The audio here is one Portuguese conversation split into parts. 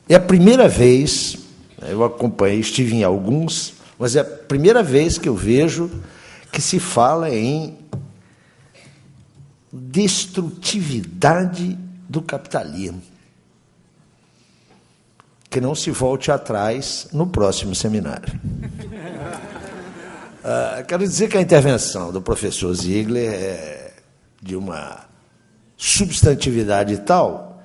É a primeira vez, eu acompanhei, estive em alguns, mas é a primeira vez que eu vejo que se fala em destrutividade do capitalismo. Que não se volte atrás no próximo seminário. Quero dizer que a intervenção do professor Ziegler é de uma substantividade tal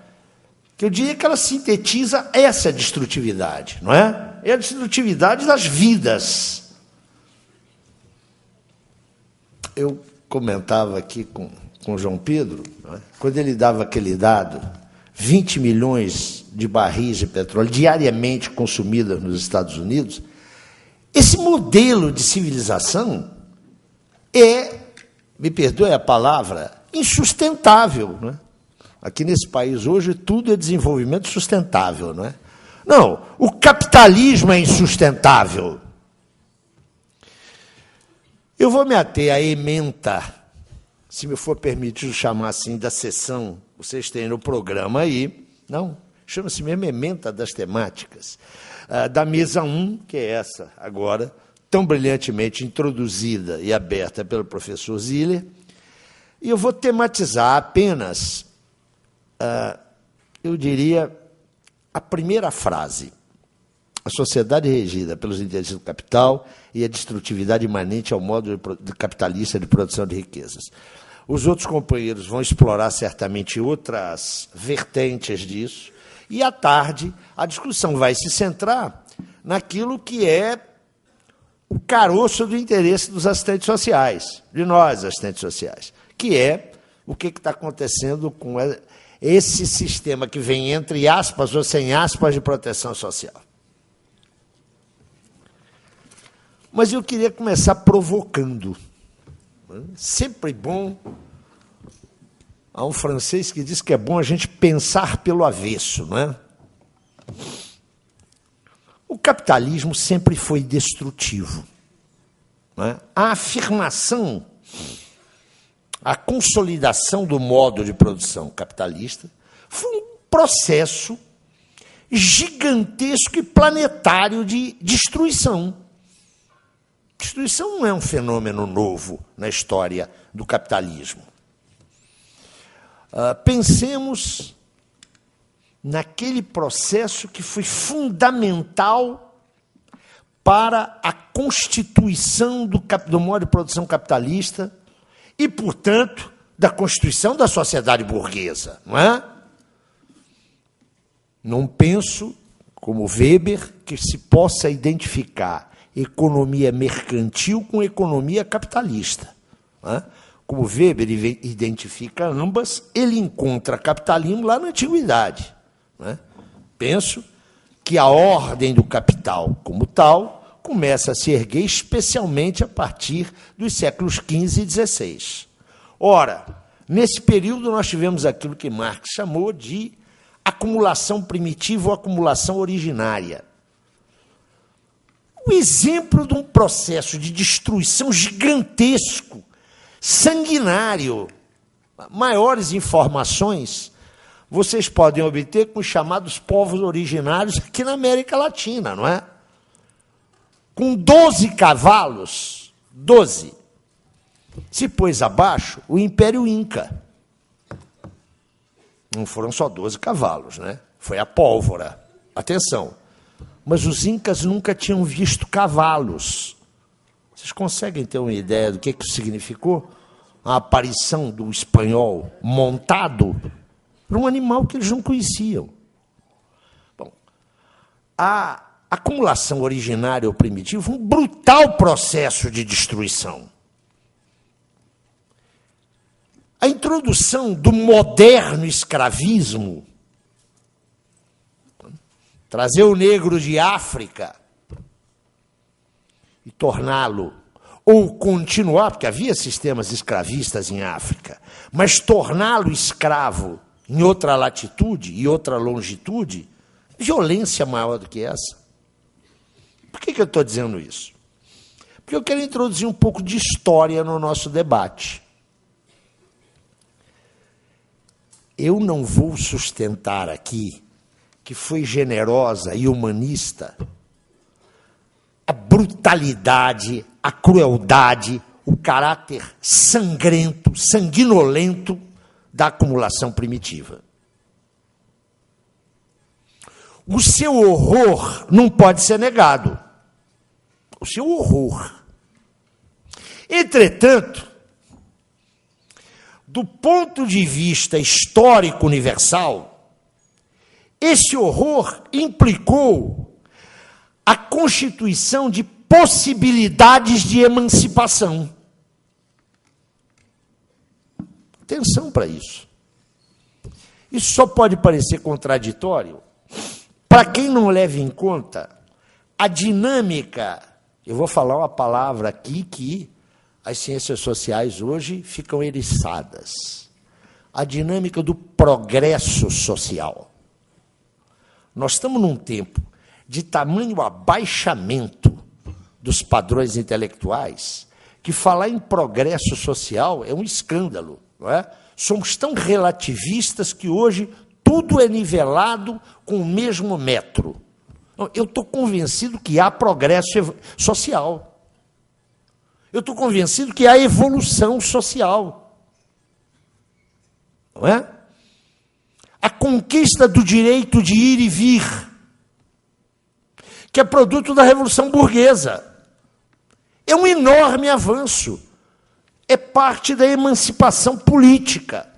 que eu diria que ela sintetiza essa destrutividade, não é? É a destrutividade das vidas. Eu comentava aqui com o João Pedro, não é? Quando ele dava aquele dado, 20 milhões de barris de petróleo diariamente consumidos nos Estados Unidos, esse modelo de civilização é, me perdoe a palavra, insustentável, não é? Aqui nesse país hoje tudo é desenvolvimento sustentável, não é? Não, o capitalismo é insustentável. Eu vou me ater à ementa, se me for permitido chamar assim, da sessão, vocês têm no programa aí, não, chama-se mesmo ementa das temáticas, da mesa 1, que é essa agora, tão brilhantemente introduzida e aberta pelo professor Ziegler, e eu vou tematizar apenas, eu diria, a primeira frase. A sociedade regida pelos interesses do capital e a destrutividade imanente ao modo capitalista de produção de riquezas. Os outros companheiros vão explorar certamente outras vertentes disso, e, à tarde, a discussão vai se centrar naquilo que é o caroço do interesse dos assistentes sociais, de nós, assistentes sociais, que é o que está acontecendo com esse sistema que vem, entre aspas ou sem aspas, de proteção social. Mas eu queria começar provocando. Sempre bom. Há um francês que diz que é bom a gente pensar pelo avesso, não é? O capitalismo sempre foi destrutivo, não é? A afirmação, a consolidação do modo de produção capitalista foi um processo gigantesco e planetário de destruição. Destruição não é um fenômeno novo na história do capitalismo. Pensemos naquele processo que foi fundamental para a constituição do modo de produção capitalista e, portanto, da constituição da sociedade burguesa, não é? Não penso, como Weber, que se possa identificar economia mercantil com economia capitalista, não é? Como Weber identifica ambas, ele encontra capitalismo lá na antiguidade, não é? Penso que a ordem do capital, como tal, começa a se erguer especialmente a partir dos séculos XV e XVI. Ora, nesse período nós tivemos aquilo que Marx chamou de acumulação primitiva ou acumulação originária. O exemplo de um processo de destruição gigantesco, sanguinário. Maiores informações vocês podem obter com os chamados povos originários aqui na América Latina, não é? Com 12 cavalos, 12, se pôs abaixo o Império Inca. Não foram só 12 cavalos, né? Foi a pólvora. Atenção. Mas os incas nunca tinham visto cavalos. Vocês conseguem ter uma ideia do que isso significou? A aparição do espanhol montado por um animal que eles não conheciam. Bom, a acumulação originária ou primitiva foi um brutal processo de destruição. A introdução do moderno escravismo, trazer o negro de África e torná-lo, ou continuar, porque havia sistemas escravistas em África, mas torná-lo escravo em outra latitude e outra longitude, violência maior do que essa. Por que eu estou dizendo isso? Porque eu quero introduzir um pouco de história no nosso debate. Eu não vou sustentar aqui que foi generosa e humanista, a brutalidade, a crueldade, o caráter sangrento, sanguinolento da acumulação primitiva. O seu horror não pode ser negado. O seu horror. Entretanto, do ponto de vista histórico universal, esse horror implicou a constituição de possibilidades de emancipação. Atenção para isso. Isso só pode parecer contraditório para quem não leva em conta a dinâmica. Eu vou falar uma palavra aqui que as ciências sociais hoje ficam eriçadas. A dinâmica do progresso social. Nós estamos num tempo de tamanho abaixamento dos padrões intelectuais que falar em progresso social é um escândalo, não é? Somos tão relativistas que hoje tudo é nivelado com o mesmo metro. Eu estou convencido que há progresso social. Eu estou convencido que há evolução social. Não é? A conquista do direito de ir e vir, que é produto da Revolução Burguesa. É um enorme avanço. É parte da emancipação política.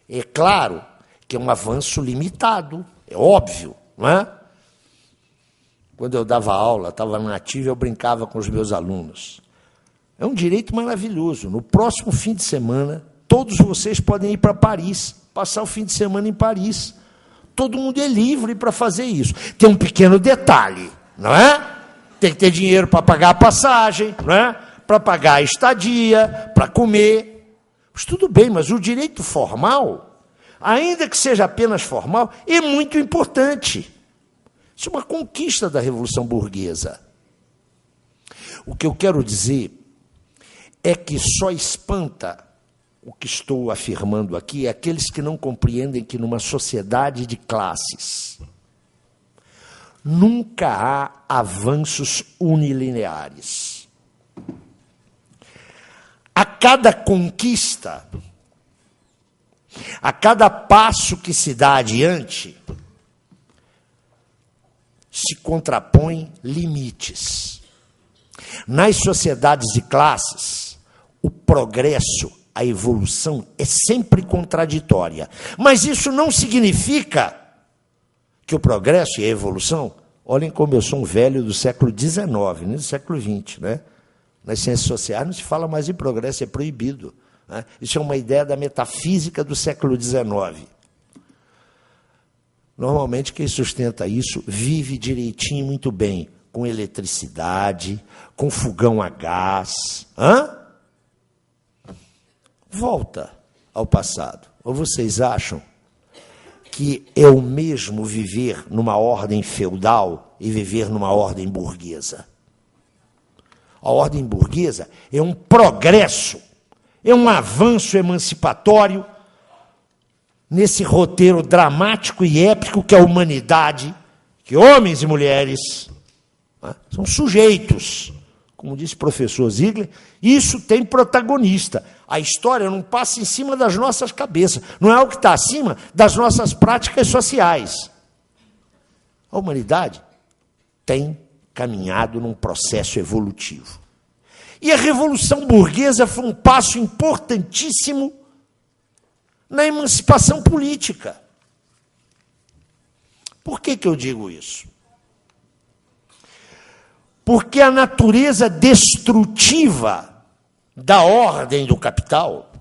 É claro que é um avanço limitado, é óbvio, não é? Quando eu dava aula, estava na ativa, eu brincava com os meus alunos. É um direito maravilhoso. No próximo fim de semana, todos vocês podem ir para Paris, passar o fim de semana em Paris. Todo mundo é livre para fazer isso. Tem um pequeno detalhe, não é? Tem que ter dinheiro para pagar a passagem, não é? Para pagar a estadia, para comer. Mas tudo bem, mas o direito formal, ainda que seja apenas formal, é muito importante. Isso é uma conquista da Revolução Burguesa. O que eu quero dizer é que só espanta o que estou afirmando aqui aqueles que não compreendem que numa sociedade de classes nunca há avanços unilineares. A cada conquista, a cada passo que se dá adiante, se contrapõem limites. Nas sociedades de classes, o progresso, a evolução é sempre contraditória. Mas isso não significa que o progresso e a evolução... Olhem como eu sou um velho do século XIX, nem do século XX, né? Nas ciências sociais não se fala mais em progresso, é proibido, né? Isso é uma ideia da metafísica do século XIX. Normalmente, quem sustenta isso vive direitinho, muito bem, com eletricidade, com fogão a gás. Volta ao passado. Ou vocês acham que é o mesmo viver numa ordem feudal e viver numa ordem burguesa? A ordem burguesa é um progresso, é um avanço emancipatório nesse roteiro dramático e épico que é a humanidade, que homens e mulheres são sujeitos. Como disse o professor Ziegler, isso tem protagonista. A história não passa em cima das nossas cabeças, não é algo que está acima das nossas práticas sociais. A humanidade tem caminhado num processo evolutivo. E a Revolução Burguesa foi um passo importantíssimo na emancipação política. Por que eu digo isso? Porque a natureza destrutiva da ordem do capital,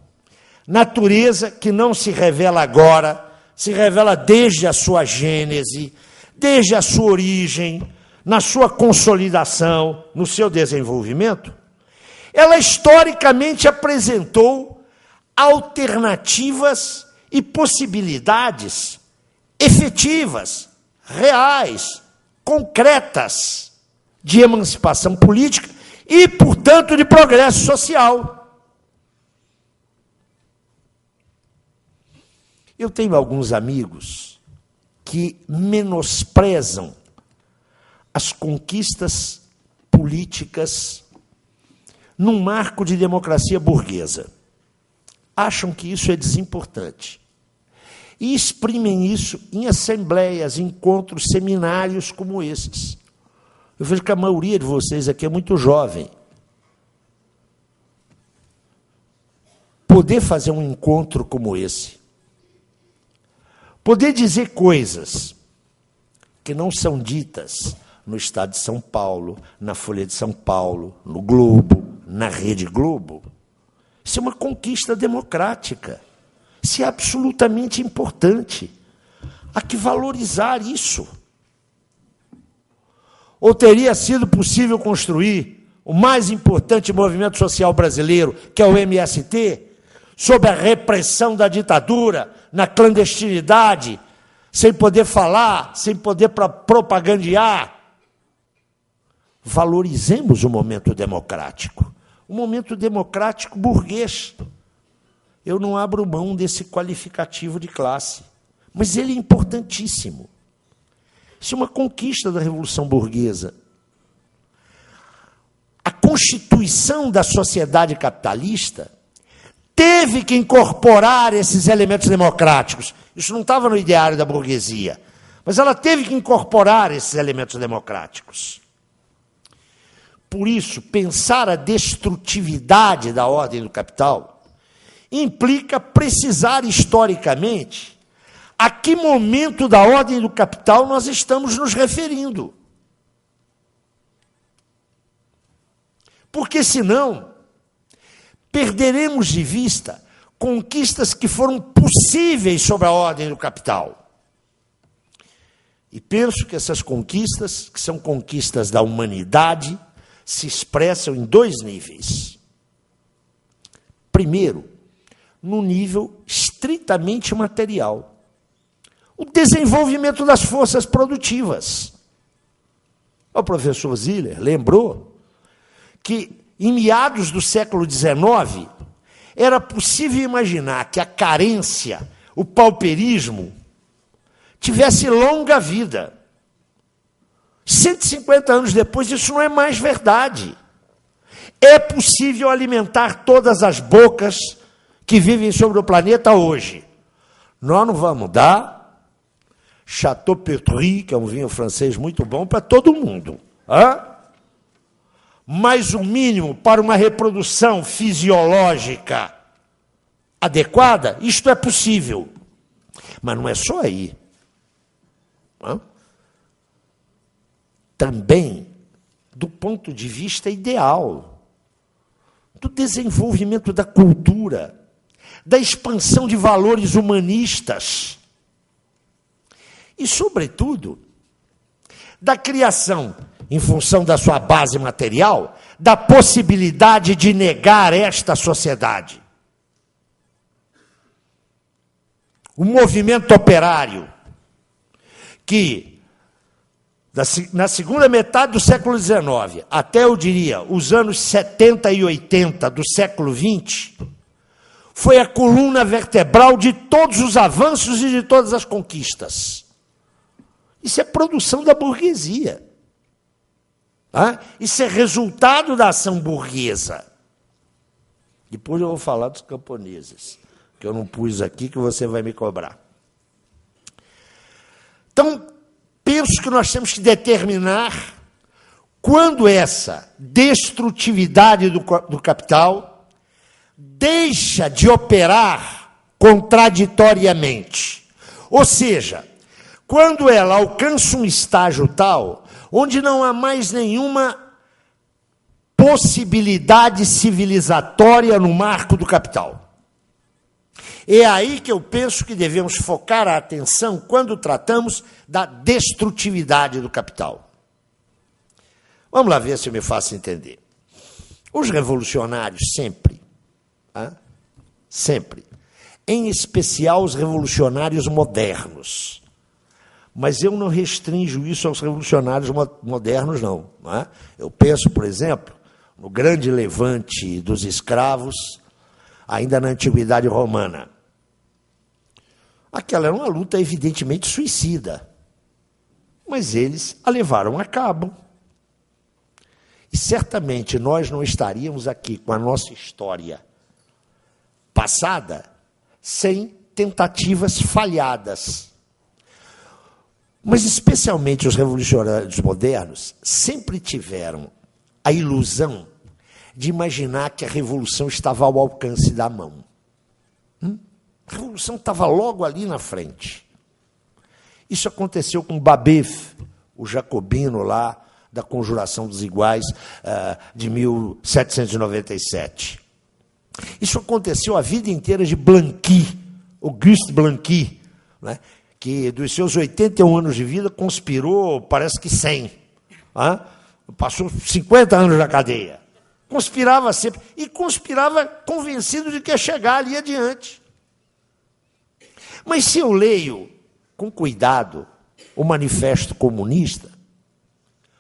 natureza que não se revela agora, se revela desde a sua gênese, desde a sua origem, na sua consolidação, no seu desenvolvimento, ela historicamente apresentou alternativas e possibilidades efetivas, reais, concretas, de emancipação política e, portanto, de progresso social. Eu tenho alguns amigos que menosprezam as conquistas políticas num marco de democracia burguesa. Acham que isso é desimportante. E exprimem isso em assembleias, encontros, seminários como esses. Eu vejo que a maioria de vocês aqui é muito jovem. Poder fazer um encontro como esse, poder dizer coisas que não são ditas no Estado de São Paulo, na Folha de São Paulo, no Globo, na Rede Globo, isso é uma conquista democrática. Isso é absolutamente importante. Há que valorizar isso. Ou teria sido possível construir o mais importante movimento social brasileiro, que é o MST, sob a repressão da ditadura, na clandestinidade, sem poder falar, sem poder propagandear? Valorizemos o momento democrático. O momento democrático burguês. Eu não abro mão desse qualificativo de classe, mas ele é importantíssimo. Isso é uma conquista da Revolução Burguesa. A constituição da sociedade capitalista teve que incorporar esses elementos democráticos. Isso não estava no ideário da burguesia, mas ela teve que incorporar esses elementos democráticos. Por isso, pensar a destrutividade da ordem do capital implica precisar historicamente a que momento da ordem do capital nós estamos nos referindo. Porque, senão, perderemos de vista conquistas que foram possíveis sobre a ordem do capital. E penso que essas conquistas, que são conquistas da humanidade, se expressam em dois níveis. Primeiro, no nível estritamente material. O desenvolvimento das forças produtivas. O professor Ziller lembrou que, em meados do século XIX, era possível imaginar que a carência, o pauperismo, tivesse longa vida. 150 anos depois, isso não é mais verdade. É possível alimentar todas as bocas que vivem sobre o planeta hoje. Nós não vamos dar Chateaupery, que é um vinho francês muito bom, para todo mundo. Mas o mínimo para uma reprodução fisiológica adequada, isto é possível. Mas não é só aí. Também, do ponto de vista ideal, do desenvolvimento da cultura, da expansão de valores humanistas e, sobretudo, da criação, em função da sua base material, da possibilidade de negar esta sociedade. O movimento operário, que, na segunda metade do século XIX, até, eu diria, os anos 70 e 80 do século XX, foi a coluna vertebral de todos os avanços e de todas as conquistas. Isso é produção da burguesia. Isso é resultado da ação burguesa. Depois eu vou falar dos camponeses, que eu não pus aqui, que você vai me cobrar. Então, penso que nós temos que determinar quando essa destrutividade do capital deixa de operar contraditoriamente. Ou seja, quando ela alcança um estágio tal, onde não há mais nenhuma possibilidade civilizatória no marco do capital. É aí que eu penso que devemos focar a atenção quando tratamos da destrutividade do capital. Vamos lá ver se eu me faço entender. Os revolucionários sempre, em especial os revolucionários modernos, mas eu não restringo isso aos revolucionários modernos, não. Eu penso, por exemplo, no grande levante dos escravos, ainda na Antiguidade Romana. Aquela era uma luta evidentemente suicida, mas eles a levaram a cabo. E certamente nós não estaríamos aqui com a nossa história passada sem tentativas falhadas. Mas, especialmente os revolucionários modernos, sempre tiveram a ilusão de imaginar que a revolução estava ao alcance da mão. A revolução estava logo ali na frente. Isso aconteceu com Babeuf, o jacobino lá da Conjuração dos Iguais, de 1797. Isso aconteceu a vida inteira de Blanqui, Auguste Blanqui, né, que dos seus 81 anos de vida conspirou, parece que 100. Passou 50 anos na cadeia. Conspirava sempre, e conspirava convencido de que ia chegar ali adiante. Mas se eu leio com cuidado o Manifesto Comunista,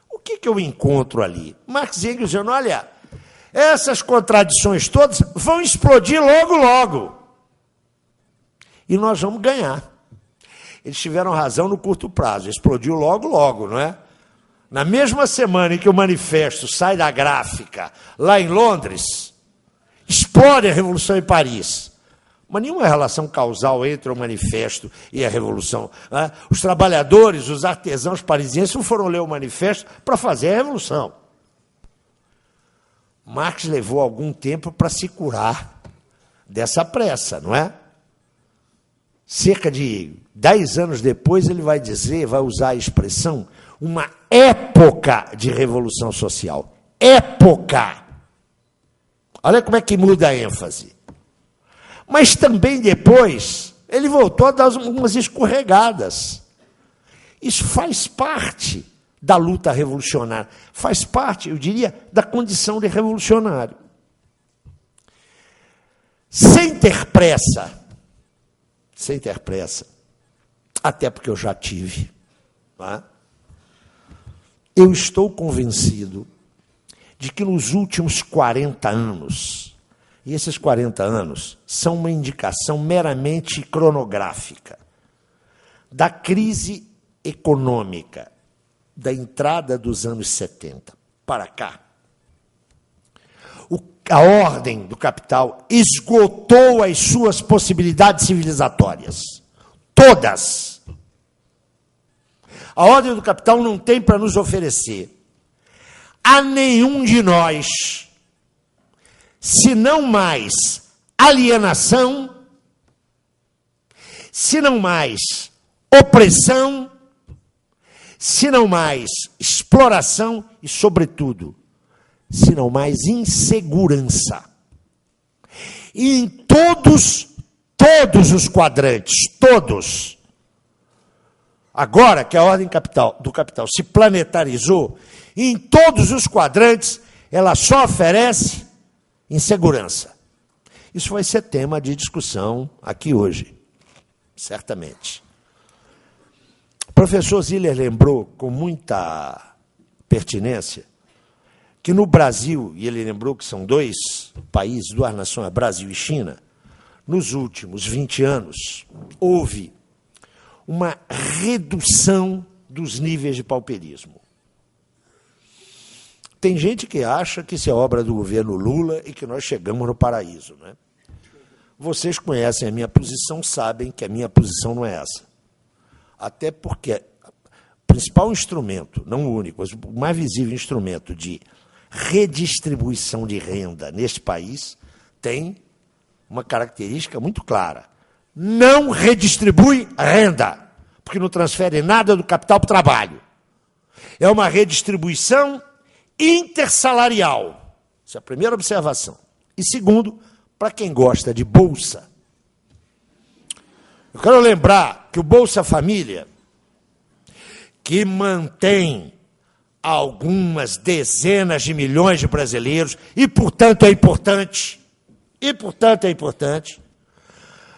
o que eu encontro ali? Marx e Engels dizendo, olha, essas contradições todas vão explodir logo, logo. E nós vamos ganhar. Eles tiveram razão no curto prazo, explodiu logo, logo, não é? Na mesma semana em que o manifesto sai da gráfica, lá em Londres, explode a Revolução em Paris. Mas nenhuma relação causal entre o manifesto e a Revolução. Né? Os trabalhadores, os artesãos parisienses não foram ler o manifesto para fazer a Revolução. Marx levou algum tempo para se curar dessa pressa, não é? Cerca de 10 anos depois, ele vai dizer, vai usar a expressão, uma época de revolução social. Época! Olha como é que muda a ênfase. Mas também depois, ele voltou a dar umas escorregadas. Isso faz parte da luta revolucionária. Faz parte, eu diria, da condição de revolucionário. Sem ter pressa, até porque eu já tive, não é? Eu estou convencido de que nos últimos 40 anos, e esses 40 anos são uma indicação meramente cronográfica, da crise econômica da entrada dos anos 70 para cá, a ordem do capital esgotou as suas possibilidades civilizatórias. Todas. A ordem do capital não tem para nos oferecer a nenhum de nós, se não mais alienação, se não mais opressão, se não mais exploração e, sobretudo, se não mais insegurança. E em todos os quadrantes, todos. Agora que a ordem do capital se planetarizou, em todos os quadrantes, ela só oferece insegurança. Isso vai ser tema de discussão aqui hoje, certamente. O professor Ziller lembrou com muita pertinência que no Brasil, e ele lembrou que são dois países, duas nações, Brasil e China, nos últimos 20 anos, houve uma redução dos níveis de pauperismo. Tem gente que acha que isso é obra do governo Lula e que nós chegamos no paraíso, né? Vocês conhecem a minha posição, sabem que a minha posição não é essa. Até porque o principal instrumento, não o único, mas o mais visível instrumento de redistribuição de renda neste país tem uma característica muito clara. Não redistribui renda, porque não transfere nada do capital para o trabalho. É uma redistribuição intersalarial. Essa é a primeira observação. E segundo, para quem gosta de Bolsa, eu quero lembrar que o Bolsa Família, que mantém algumas dezenas de milhões de brasileiros, e, portanto, é importante,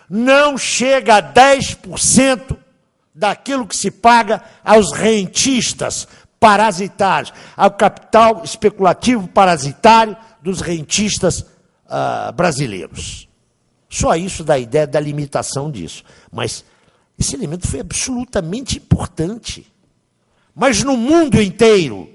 não chega a 10% daquilo que se paga aos rentistas parasitários, ao capital especulativo parasitário dos rentistas brasileiros. Só isso dá ideia da limitação disso. Mas Esse elemento foi absolutamente importante. Mas no mundo inteiro,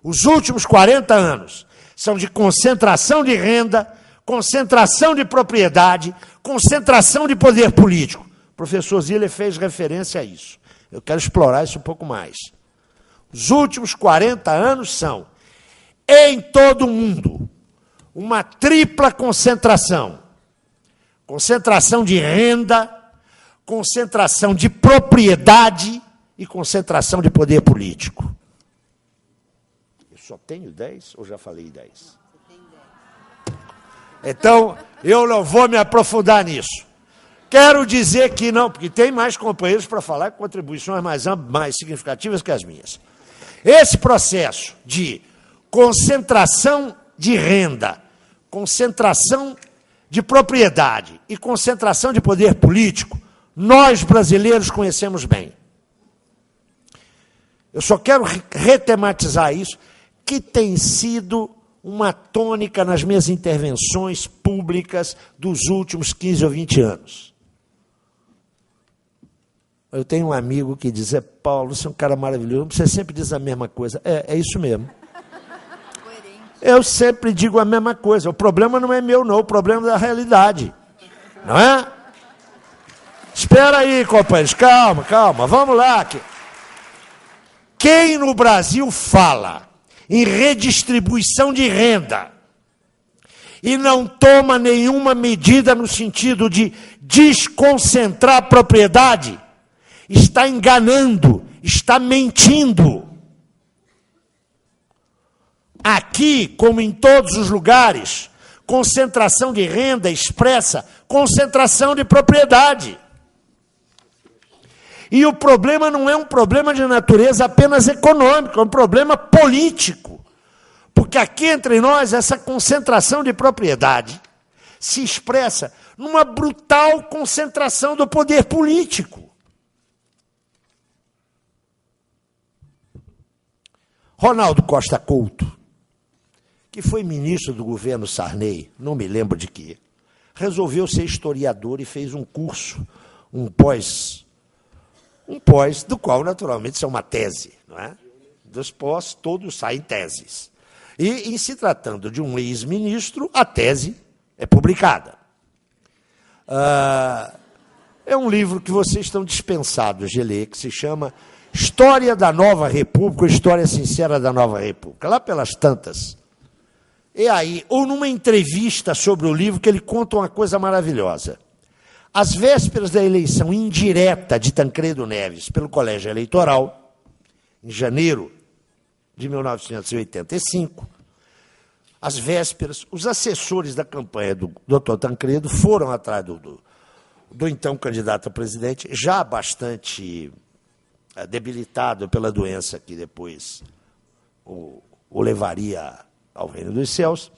os últimos 40 anos são de concentração de renda, concentração de propriedade, concentração de poder político. O professor Ziller fez referência a isso. Eu quero explorar isso um pouco mais. Os últimos 40 anos são, em todo o mundo, uma tripla concentração. Concentração de renda, concentração de propriedade e concentração de poder político. Eu só tenho 10 ou já falei 10? Você tem 10. Então, eu não vou me aprofundar nisso. Quero dizer que não, porque tem mais companheiros para falar com contribuições mais significativas que as minhas. Esse processo de concentração de renda, concentração de propriedade e concentração de poder político, nós brasileiros conhecemos bem. Eu só quero retematizar isso, que tem sido uma tônica nas minhas intervenções públicas dos últimos 15 ou 20 anos. Eu tenho um amigo que diz, Paulo, você é um cara maravilhoso, você sempre diz a mesma coisa. É isso mesmo. Eu sempre digo a mesma coisa. O problema não é meu, não. O problema é da realidade. Não é? Espera aí, companheiros. Calma, calma. Vamos lá. Quem no Brasil fala em redistribuição de renda e não toma nenhuma medida no sentido de desconcentrar a propriedade, está enganando, está mentindo. Aqui, como em todos os lugares, concentração de renda expressa concentração de propriedade. E o problema não é um problema de natureza apenas econômica, é um problema político. Porque aqui entre nós, essa concentração de propriedade se expressa numa brutal concentração do poder político. Ronaldo Costa Couto, que foi ministro do governo Sarney, não me lembro de quê, resolveu ser historiador e fez um curso, um pós, do qual, naturalmente, isso é uma tese, não é? Dos pós, todos saem teses. E, em se tratando de um ex-ministro, a tese é publicada. É um livro que vocês estão dispensados de ler, que se chama História da Nova República, ou História Sincera da Nova República, lá pelas tantas. E aí, ou numa entrevista sobre o livro, que ele conta uma coisa maravilhosa. Às vésperas da eleição indireta de Tancredo Neves pelo Colégio Eleitoral, em janeiro de 1985, às vésperas, os assessores da campanha do Dr. Tancredo foram atrás do então candidato a presidente, já bastante debilitado pela doença que depois o levaria ao reino dos céus,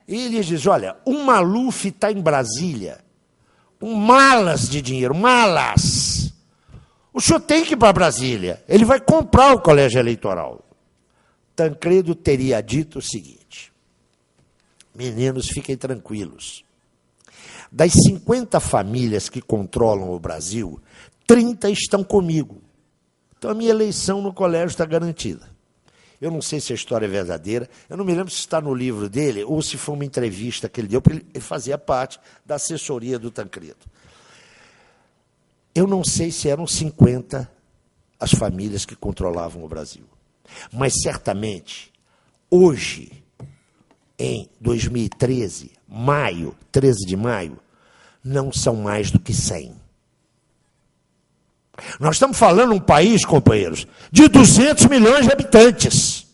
e ele diz, olha, o Maluf está em Brasília, com malas de dinheiro, malas. O senhor tem que ir para Brasília, ele vai comprar o colégio eleitoral. Tancredo teria dito o seguinte, meninos, fiquem tranquilos, das 50 famílias que controlam o Brasil, 30 estão comigo. Então a minha eleição no colégio está garantida. Eu não sei se a história é verdadeira, eu não me lembro se está no livro dele ou se foi uma entrevista que ele deu, porque ele fazia parte da assessoria do Tancredo. Eu não sei se eram 50 as famílias que controlavam o Brasil, mas certamente, hoje, em 2013, maio, 13 de maio, não são mais do que 100. Nós estamos falando de um país, companheiros, de 200 milhões de habitantes.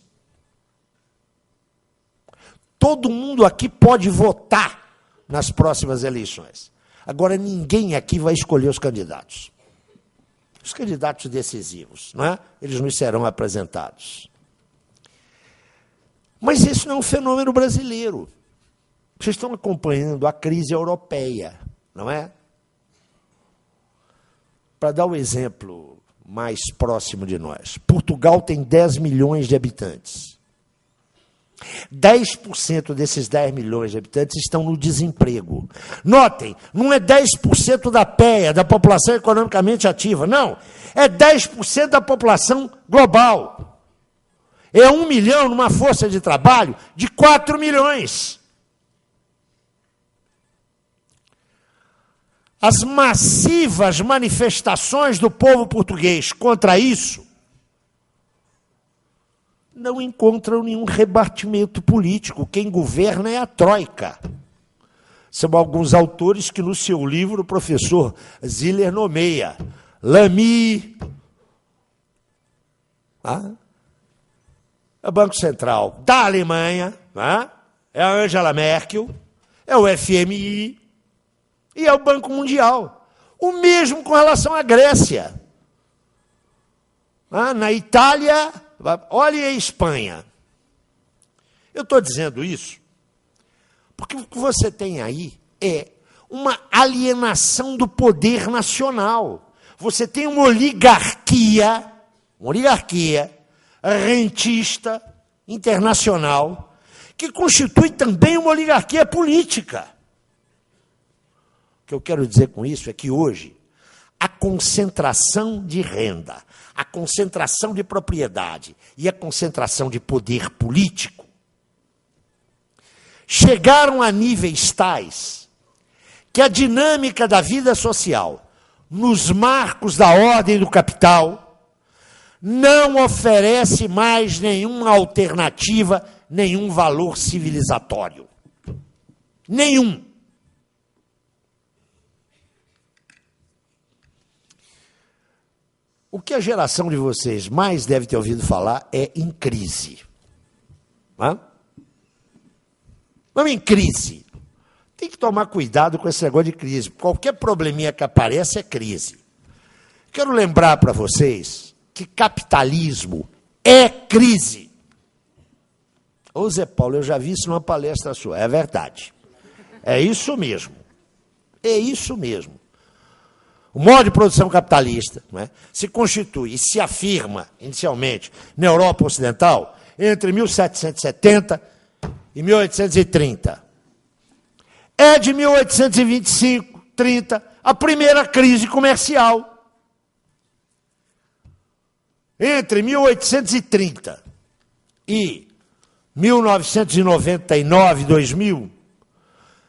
Todo mundo aqui pode votar nas próximas eleições. Agora, ninguém aqui vai escolher os candidatos. Os candidatos decisivos, não é? Eles nos serão apresentados. Mas isso não é um fenômeno brasileiro. Vocês estão acompanhando a crise europeia, não é? Para dar um exemplo mais próximo de nós, Portugal tem 10 milhões de habitantes. 10% desses 10 milhões de habitantes estão no desemprego. Notem, não é 10% da PEA, da população economicamente ativa, não. É 10% da população global. É 1 milhão numa força de trabalho de 4 milhões. As massivas manifestações do povo português contra isso não encontram nenhum rebatimento político. Quem governa é a Troika. São alguns autores que, no seu livro, o professor Ziller nomeia. Lamy, é o Banco Central da Alemanha, é a Angela Merkel, é o FMI e é o Banco Mundial. O mesmo com relação à Grécia. Na Itália, olhe a Espanha. Eu estou dizendo isso porque o que você tem aí é uma alienação do poder nacional. Você tem uma oligarquia rentista, internacional, que constitui também uma oligarquia política. O que eu quero dizer com isso é que hoje a concentração de renda, a concentração de propriedade e a concentração de poder político chegaram a níveis tais que a dinâmica da vida social, nos marcos da ordem do capital, não oferece mais nenhuma alternativa, nenhum valor civilizatório. Nenhum. O que a geração de vocês mais deve ter ouvido falar é em crise. Vamos em crise. Tem que tomar cuidado com esse negócio de crise. Qualquer probleminha que aparece é crise. Quero lembrar para vocês que capitalismo é crise. Ô Zé Paulo, eu já vi isso numa palestra sua. É verdade. É isso mesmo. É isso mesmo. O modo de produção capitalista, se constitui e se afirma, inicialmente, na Europa Ocidental, entre 1770 e 1830. É de 1825, 30, a primeira crise comercial. Entre 1830 e 1999, 2000,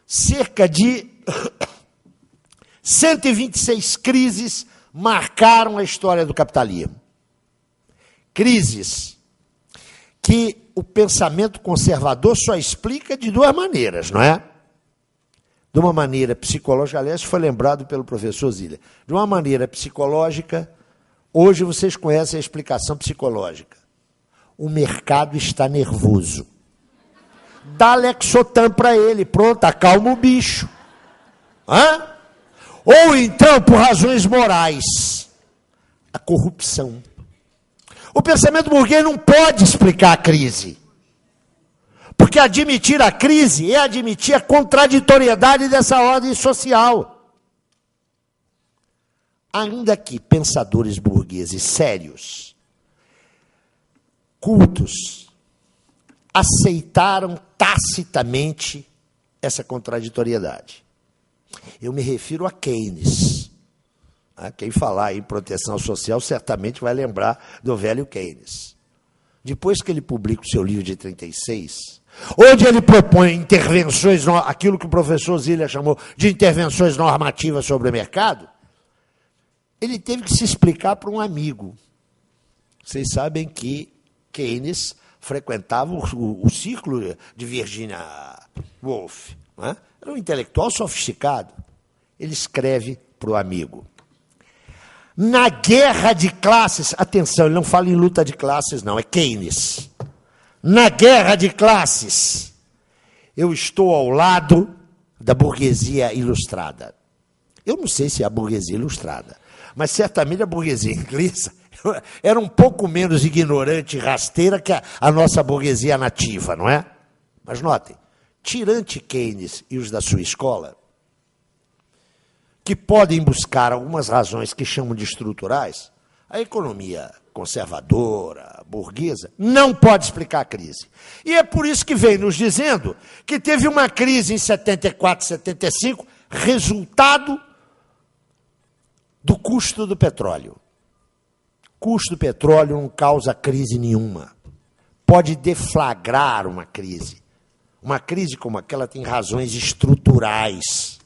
cerca de 126 crises marcaram a história do capitalismo. Crises que o pensamento conservador só explica de duas maneiras, não é? De uma maneira psicológica, aliás, foi lembrado pelo professor Ziller. De uma maneira psicológica, hoje vocês conhecem a explicação psicológica. O mercado está nervoso. Dá Lexotan para ele, pronto, acalma o bicho. Ou então, por razões morais, a corrupção. O pensamento burguês não pode explicar a crise. Porque admitir a crise é admitir a contraditoriedade dessa ordem social. Ainda que pensadores burgueses sérios, cultos, aceitaram tacitamente essa contraditoriedade. Eu me refiro a Keynes. Quem falar em proteção social certamente vai lembrar do velho Keynes. Depois que ele publica o seu livro de 36, onde ele propõe intervenções, aquilo que o professor Ziller chamou de intervenções normativas sobre o mercado, ele teve que se explicar para um amigo. Vocês sabem que Keynes frequentava o círculo de Virginia Woolf. Era um intelectual sofisticado. Ele escreve para o amigo. Na guerra de classes, atenção, ele não fala em luta de classes, não, é Keynes. Na guerra de classes, eu estou ao lado da burguesia ilustrada. Eu não sei se é a burguesia ilustrada, mas certamente a burguesia inglesa era um pouco menos ignorante e rasteira que a nossa burguesia nativa, não é? Mas notem, tirante Keynes e os da sua escola, que podem buscar algumas razões que chamam de estruturais, A economia conservadora, burguesa, não pode explicar a crise. E é por isso que vem nos dizendo que teve uma crise em 74, 75, resultado do custo do petróleo. Custo do petróleo não causa crise nenhuma. Pode deflagrar uma crise. Uma crise como aquela tem razões estruturais.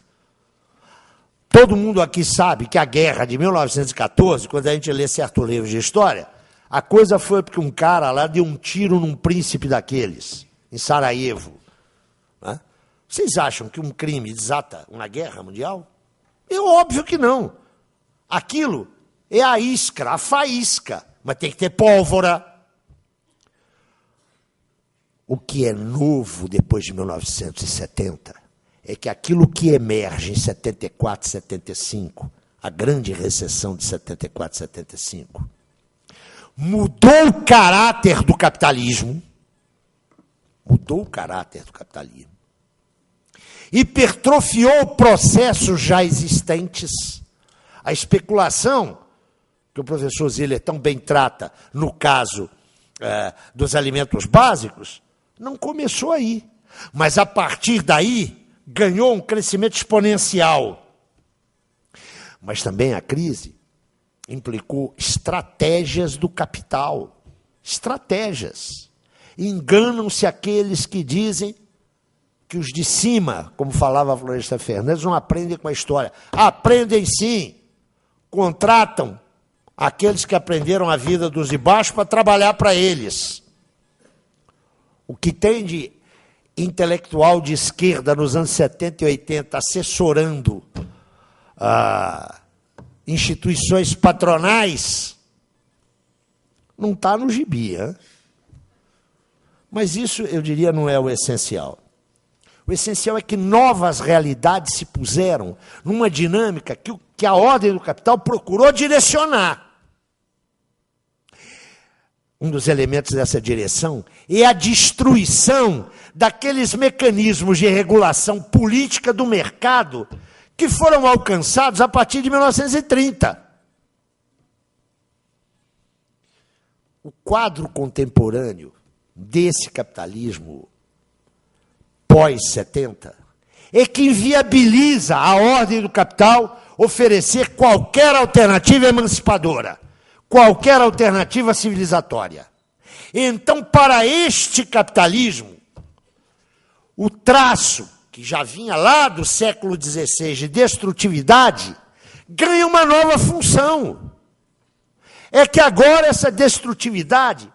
Todo mundo aqui sabe que a guerra de 1914, quando a gente lê certos livros de história, a coisa foi porque um cara lá deu um tiro num príncipe daqueles, em Sarajevo. Né? Vocês acham que um crime desata uma guerra mundial? É óbvio que não. Aquilo é a isca, a faísca, mas tem que ter pólvora. O que é novo depois de 1970 é que aquilo que emerge em 74, 75, a grande recessão de 74, 75, mudou o caráter do capitalismo, hipertrofiou processos já existentes. A especulação, que o professor Ziller tão bem trata no caso dos alimentos básicos, não começou aí. Mas, a partir daí, ganhou um crescimento exponencial. Mas também a crise implicou estratégias do capital. Estratégias. Enganam-se aqueles que dizem que os de cima, como falava a Floresta Fernandes, não aprendem com a história. Aprendem sim. Contratam aqueles que aprenderam a vida dos de baixo para trabalhar para eles. O que tem de intelectual de esquerda nos anos 70 e 80 assessorando instituições patronais não está no gibi. Hein? Mas isso, eu diria, não é o essencial. O essencial é que novas realidades se puseram numa dinâmica que a ordem do capital procurou direcionar. Um dos elementos dessa direção é a destruição daqueles mecanismos de regulação política do mercado que foram alcançados a partir de 1930. O quadro contemporâneo desse capitalismo pós-70 é que inviabiliza a ordem do capital oferecer qualquer alternativa emancipadora, qualquer alternativa civilizatória. Então, para este capitalismo, o traço, que já vinha lá do século XVI de destrutividade, ganha uma nova função. É que agora essa destrutividade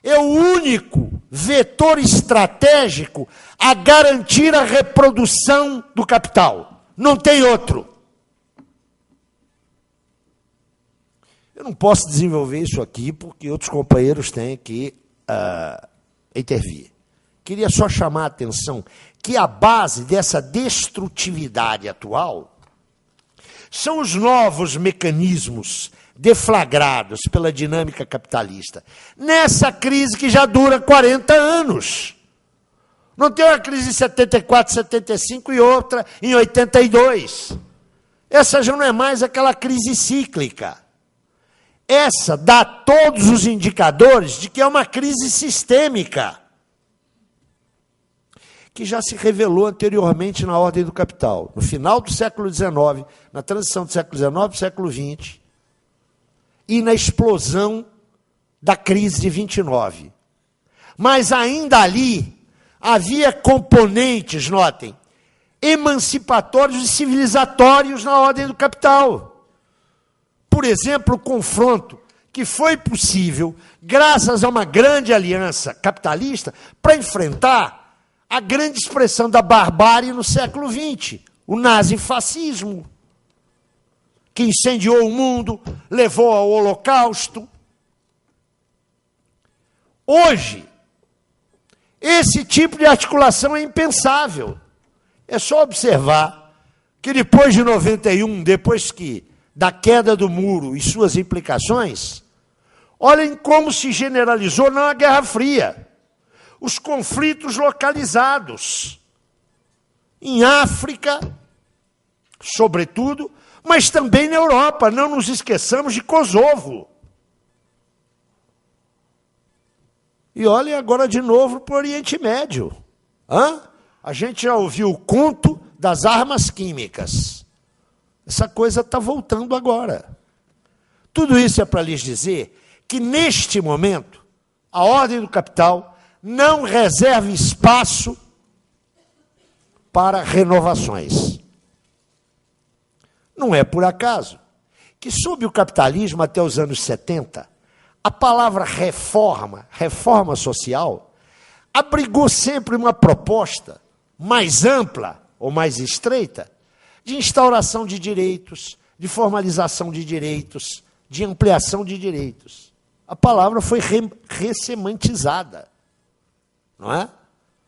é o único vetor estratégico a garantir a reprodução do capital. Não tem outro. Eu não posso desenvolver isso aqui porque outros companheiros têm que intervir. Queria só chamar a atenção que a base dessa destrutividade atual são os novos mecanismos deflagrados pela dinâmica capitalista. Nessa crise que já dura 40 anos. Não tem uma crise em 74, 75 e outra em 82. Essa já não é mais aquela crise cíclica. Essa dá todos os indicadores de que é uma crise sistêmica, que já se revelou anteriormente na ordem do capital, no final do século XIX, na transição do século XIX para o século XX, e na explosão da crise de 29. Mas ainda ali havia componentes, notem, emancipatórios e civilizatórios na ordem do capital. Por exemplo, o confronto que foi possível graças a uma grande aliança capitalista para enfrentar a grande expressão da barbárie no século XX, o nazifascismo, que incendiou o mundo, levou ao Holocausto. Hoje, esse tipo de articulação é impensável. É só observar que depois de 91, depois da queda do muro e suas implicações, olhem como se generalizou na Guerra Fria. Os conflitos localizados em África, sobretudo, mas também na Europa. Não nos esqueçamos de Kosovo. E olhem agora de novo para o Oriente Médio. A gente já ouviu o conto das armas químicas. Essa coisa está voltando agora. Tudo isso é para lhes dizer que, neste momento, a ordem do capital não reserva espaço para renovações. Não é por acaso que, sob o capitalismo até os anos 70, a palavra reforma social, abrigou sempre uma proposta mais ampla ou mais estreita de instauração de direitos, de formalização de direitos, de ampliação de direitos. A palavra foi ressemantizada, não é?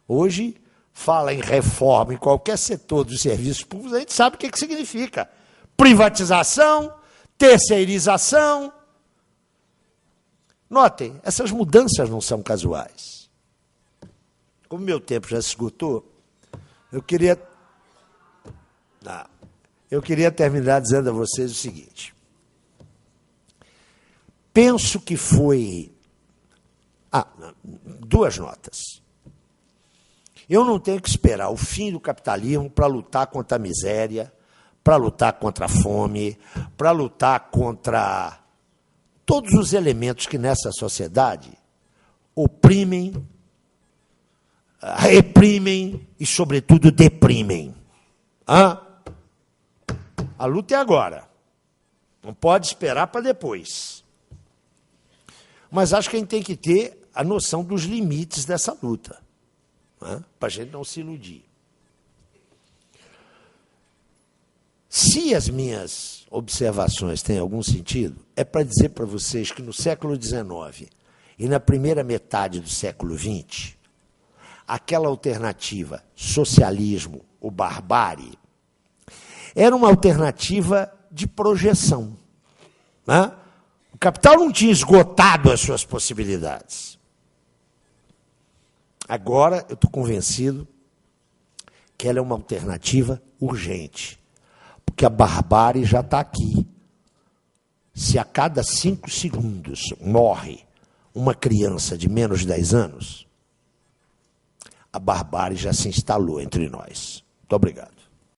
Hoje, fala em reforma em qualquer setor dos serviços públicos, a gente sabe o que significa. Privatização, terceirização. Notem, essas mudanças não são casuais. Como meu tempo já se esgotou, eu queria terminar dizendo a vocês o seguinte. Penso que foi... duas notas. Eu não tenho que esperar o fim do capitalismo para lutar contra a miséria, para lutar contra a fome, para lutar contra todos os elementos que nessa sociedade oprimem, reprimem e, sobretudo, deprimem. A luta é agora. Não pode esperar para depois. Mas acho que a gente tem que ter a noção dos limites dessa luta, para a gente não se iludir. Se as minhas observações têm algum sentido, é para dizer para vocês que no século XIX e na primeira metade do século XX, aquela alternativa socialismo ou barbárie era uma alternativa de projeção. O capital não tinha esgotado as suas possibilidades. Agora eu estou convencido que ela é uma alternativa urgente, porque a barbárie já está aqui. Se a cada 5 segundos morre uma criança de menos de 10 anos, a barbárie já se instalou entre nós. Muito obrigado.